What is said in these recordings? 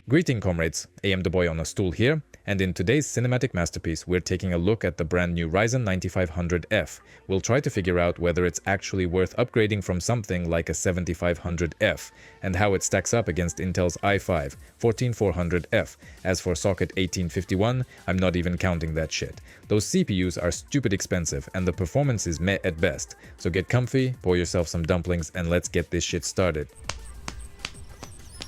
Greeting comrades, AM the boy on a stool here, and in today's cinematic masterpiece we're taking a look at the brand new Ryzen 9500F. We'll try to figure out whether it's actually worth upgrading from something like a 7500F, and how it stacks up against Intel's i5-14400f. As for socket 1851, I'm not even counting that shit. Those CPUs are stupid expensive and the performance is meh at best. So get comfy, pour yourself some dumplings, and let's get this shit started.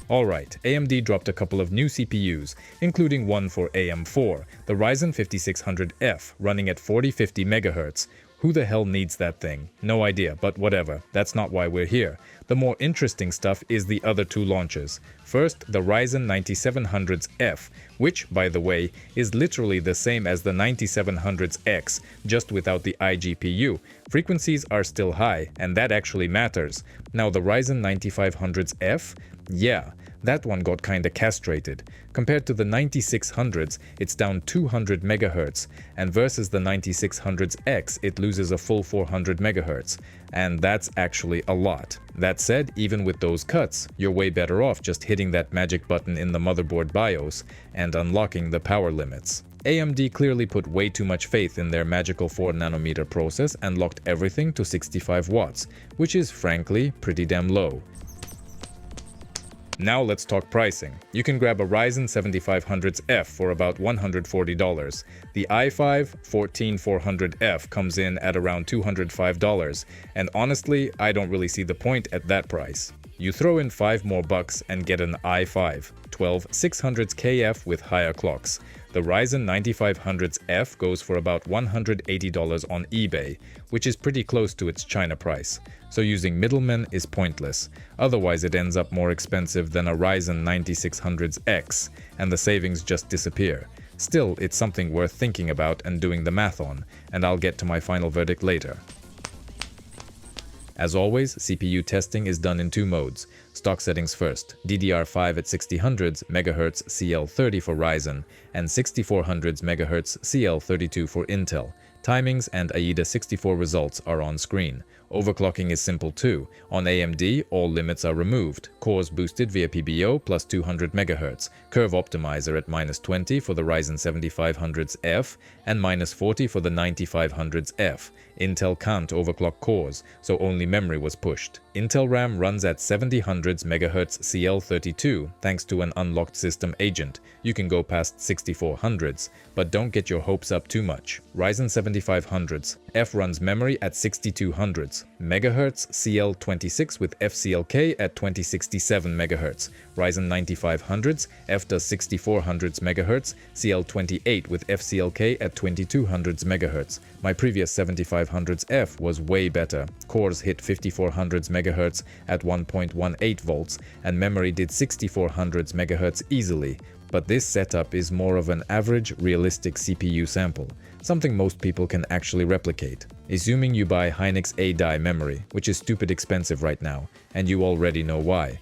Alright, AMD dropped a couple of new CPUs, including one for AM4, the Ryzen 5600F, running at 4050 MHz. Who the hell needs that thing? No idea, but whatever, that's not why we're here. The more interesting stuff is the other two launches. First, the Ryzen 9700F, which, by the way, is literally the same as the 9700X, just without the iGPU. Frequencies are still high, and that actually matters. Now the Ryzen 9500F? Yeah, that one got kinda castrated. Compared to the 9600s, it's down 200 MHz, and versus the 9600X, it loses a full 400 MHz. And that's actually a lot. That said, even with those cuts, you're way better off just hitting that magic button in the motherboard BIOS and unlocking the power limits. AMD clearly put way too much faith in their magical 4nm process and locked everything to 65 watts, which is frankly pretty damn low. Now let's talk pricing. You can grab a Ryzen 7500F for about $140. The i5-14400f comes in at around $205, and honestly, I don't really see the point at that price. You throw in $5 more and get an i5-12600KF with higher clocks. The Ryzen 9500F goes for about $180 on eBay, which is pretty close to its China price. So using middlemen is pointless. Otherwise it ends up more expensive than a Ryzen 9600X, and the savings just disappear. Still, it's something worth thinking about and doing the math on, and I'll get to my final verdict later. As always, CPU testing is done in two modes. Stock settings first, DDR5 at 6000 MHz CL30 for Ryzen, and 6400 MHz CL32 for Intel. Timings and AIDA 64 results are on screen. Overclocking is simple too. On AMD, all limits are removed. Cores boosted via PBO plus 200 MHz. Curve optimizer at -20 for the Ryzen 7500F and -40 for the 9500F. Intel can't overclock cores, so only memory was pushed. Intel RAM runs at 7000 MHz CL32 thanks to an unlocked system agent. You can go past 6400s, but don't get your hopes up too much. Ryzen 7500s F runs memory at 6200s MHz CL26 with FCLK at 2067 MHz. Ryzen 9500s F does 6400s MHz CL28 with FCLK at 2200s MHz. My previous 7500s F was way better. Cores hit 5400s MHz at 1.18 volts, and memory did 6400s MHz easily. But this setup is more of an average, realistic CPU sample, something most people can actually replicate, assuming you buy Hynix A-die memory, which is stupid expensive right now, and you already know why.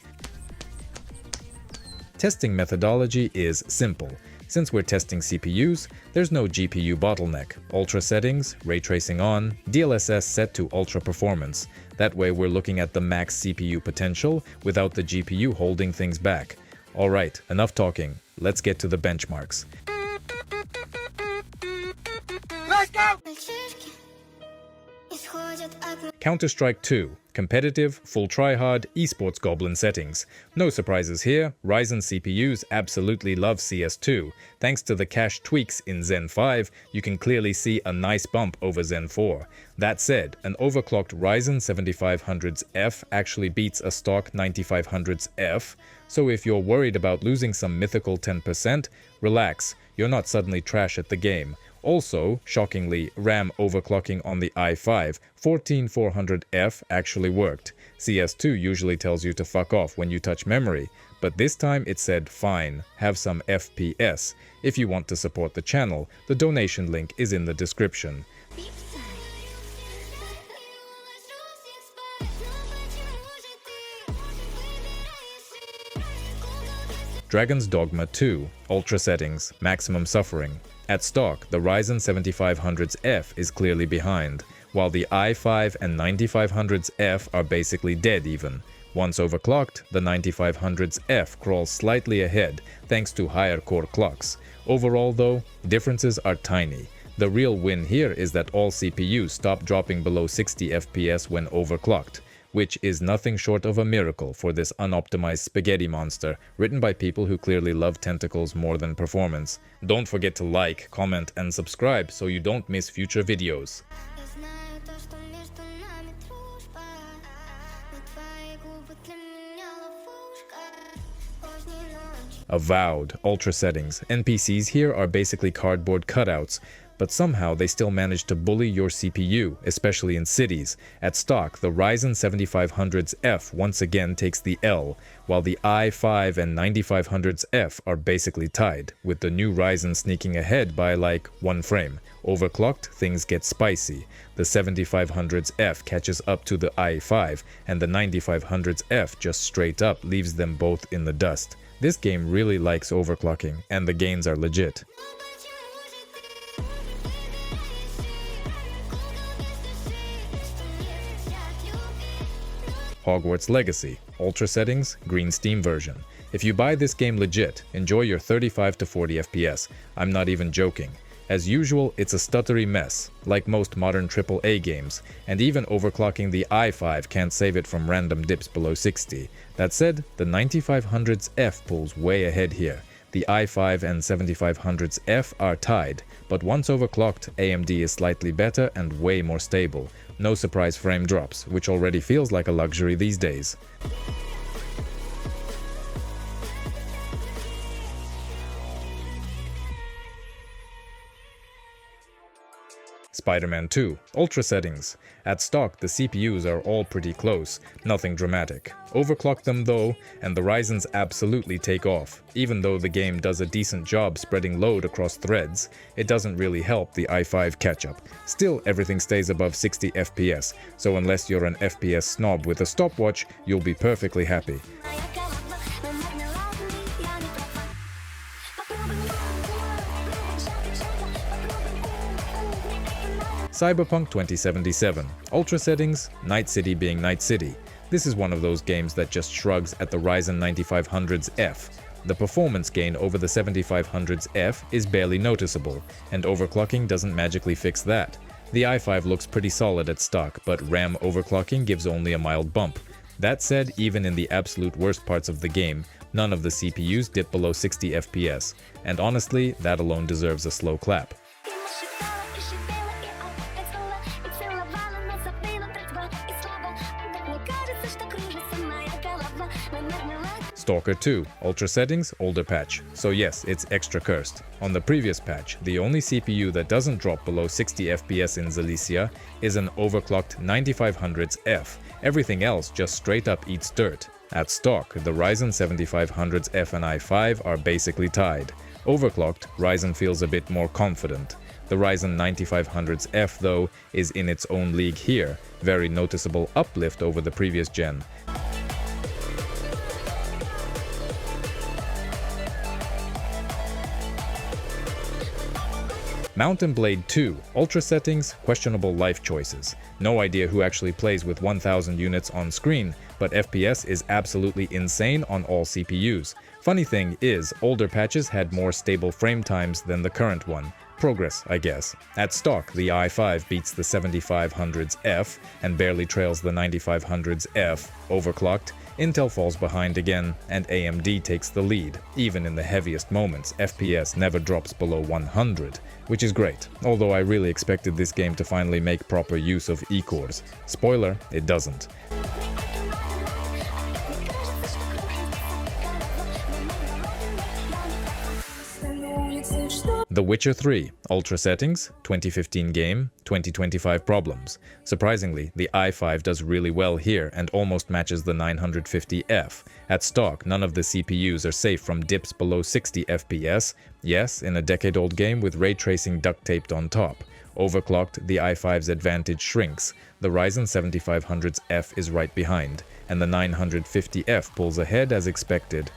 Testing methodology is simple. Since we're testing CPUs, there's no GPU bottleneck. Ultra settings, ray tracing on, DLSS set to ultra performance. That way we're looking at the max CPU potential without the GPU holding things back. Alright, enough talking. Let's get to the benchmarks. Let's go! Counter-Strike 2. Competitive, full tryhard, esports goblin settings. No surprises here, Ryzen CPUs absolutely love CS2. Thanks to the cache tweaks in Zen 5, you can clearly see a nice bump over Zen 4. That said, an overclocked Ryzen 7500F actually beats a stock 9500F, so if you're worried about losing some mythical 10%, relax, you're not suddenly trash at the game. Also, shockingly, RAM overclocking on the i5-14400f actually worked. CS2 usually tells you to fuck off when you touch memory, but this time it said fine, have some FPS. If you want to support the channel, the donation link is in the description. Dragon's Dogma II, Ultra Settings, Maximum Suffering. At stock, the Ryzen 7500F is clearly behind, while the i5 and 9500F are basically dead even. Once overclocked, the 9500F crawls slightly ahead thanks to higher core clocks. Overall though, differences are tiny. The real win here is that all CPUs stop dropping below 60 FPS when overclocked, which is nothing short of a miracle for this unoptimized spaghetti monster written by people who clearly love tentacles more than performance. Don't forget to like, comment, and subscribe so you don't miss future videos. Avowed, ultra settings. NPCs here are basically cardboard cutouts, but somehow they still manage to bully your CPU, especially in cities. At stock, the Ryzen 7500F once again takes the L, while the i5 and 9500F are basically tied, with the new Ryzen sneaking ahead by like 1 frame. Overclocked, things get spicy. The 7500F catches up to the i5, and the 9500F just straight up leaves them both in the dust. This game really likes overclocking, and the gains are legit. Hogwarts Legacy, ultra settings, green Steam version. If you buy this game legit, enjoy your 35 to 40 FPS. I'm not even joking. As usual, it's a stuttery mess, like most modern AAA games, and even overclocking the i5 can't save it from random dips below 60. That said, the 9500F pulls way ahead here. The i5 and 7500F are tied, but once overclocked, AMD is slightly better and way more stable. No surprise frame drops, which already feels like a luxury these days. Spider-Man 2, ultra settings. At stock, the CPUs are all pretty close, nothing dramatic. Overclock them though, and the Ryzens absolutely take off. Even though the game does a decent job spreading load across threads, it doesn't really help the i5 catch-up. Still, everything stays above 60 FPS, so unless you're an FPS snob with a stopwatch, you'll be perfectly happy. Cyberpunk 2077. Ultra settings, Night City being Night City. This is one of those games that just shrugs at the Ryzen 9500F. The performance gain over the 7500F is barely noticeable, and overclocking doesn't magically fix that. The i5 looks pretty solid at stock, but RAM overclocking gives only a mild bump. That said, even in the absolute worst parts of the game, none of the CPUs dip below 60 FPS, and honestly, that alone deserves a slow clap. STALKER 2, ultra settings, older patch. So yes, it's extra cursed. On the previous patch, the only CPU that doesn't drop below 60 FPS in Zalicia is an overclocked 9500F. Everything else just straight up eats dirt. At stock, the Ryzen 7500F and i5 are basically tied. Overclocked, Ryzen feels a bit more confident. The Ryzen 9500F though is in its own league here, very noticeable uplift over the previous gen. Mount & Blade 2, ultra settings, questionable life choices. No idea who actually plays with 1000 units on screen, but FPS is absolutely insane on all CPUs. Funny thing is, older patches had more stable frame times than the current one. Progress, I guess. At stock, the i5 beats the 7500F and barely trails the 9500F. Overclocked, Intel falls behind again, and AMD takes the lead. Even in the heaviest moments, FPS never drops below 100, which is great, although I really expected this game to finally make proper use of E-cores. Spoiler, it doesn't. The Witcher 3, ultra settings, 2015 game, 2025 problems. Surprisingly, the i5 does really well here and almost matches the 950F. At stock, none of the CPUs are safe from dips below 60 FPS. Yes, in a decade-old game with ray tracing duct taped on top. Overclocked, the i5's advantage shrinks. The Ryzen 7500F is right behind, and the 950F pulls ahead as expected.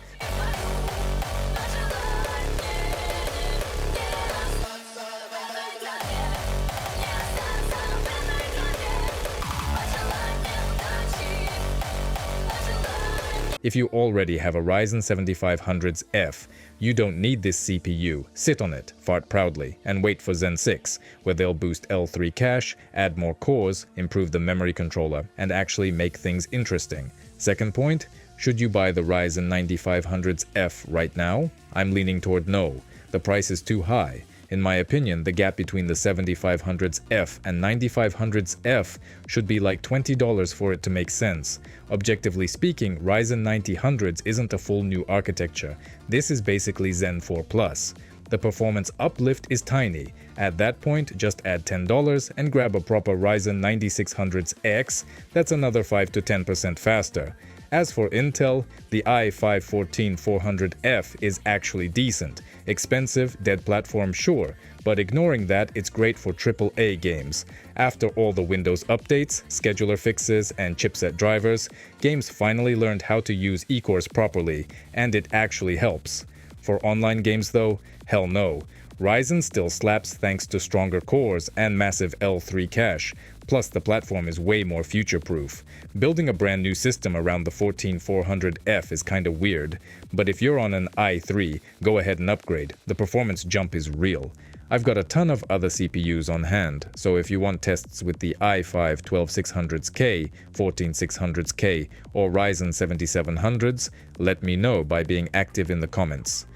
If you already have a Ryzen 7500F, you don't need this CPU. Sit on it, fart proudly, and wait for Zen 6, where they'll boost L3 cache, add more cores, improve the memory controller, and actually make things interesting. Second point, should you buy the Ryzen 9500F right now? I'm leaning toward no. The price is too high. In my opinion, the gap between the 7500F and 9500F should be like $20 for it to make sense. Objectively speaking, Ryzen 9000s isn't a full new architecture. This is basically Zen 4 Plus. The performance uplift is tiny. At that point, just add $10 and grab a proper Ryzen 9600X that's another 5 to 10% faster. As for Intel, the i5-14400f is actually decent. Expensive, dead platform, sure, but ignoring that, it's great for AAA games. After all the Windows updates, scheduler fixes, and chipset drivers, games finally learned how to use eCores properly, and it actually helps. For online games though, hell no. Ryzen still slaps thanks to stronger cores and massive L3 cache. Plus, the platform is way more future-proof. Building a brand new system around the 14400F is kinda weird, but if you're on an i3, go ahead and upgrade. The performance jump is real. I've got a ton of other CPUs on hand, so if you want tests with the i5-12600K, 14600K, or Ryzen 7700s, let me know by being active in the comments.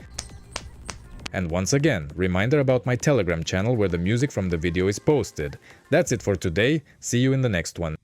And once again, reminder about my Telegram channel where the music from the video is posted. That's it for today. See you in the next one.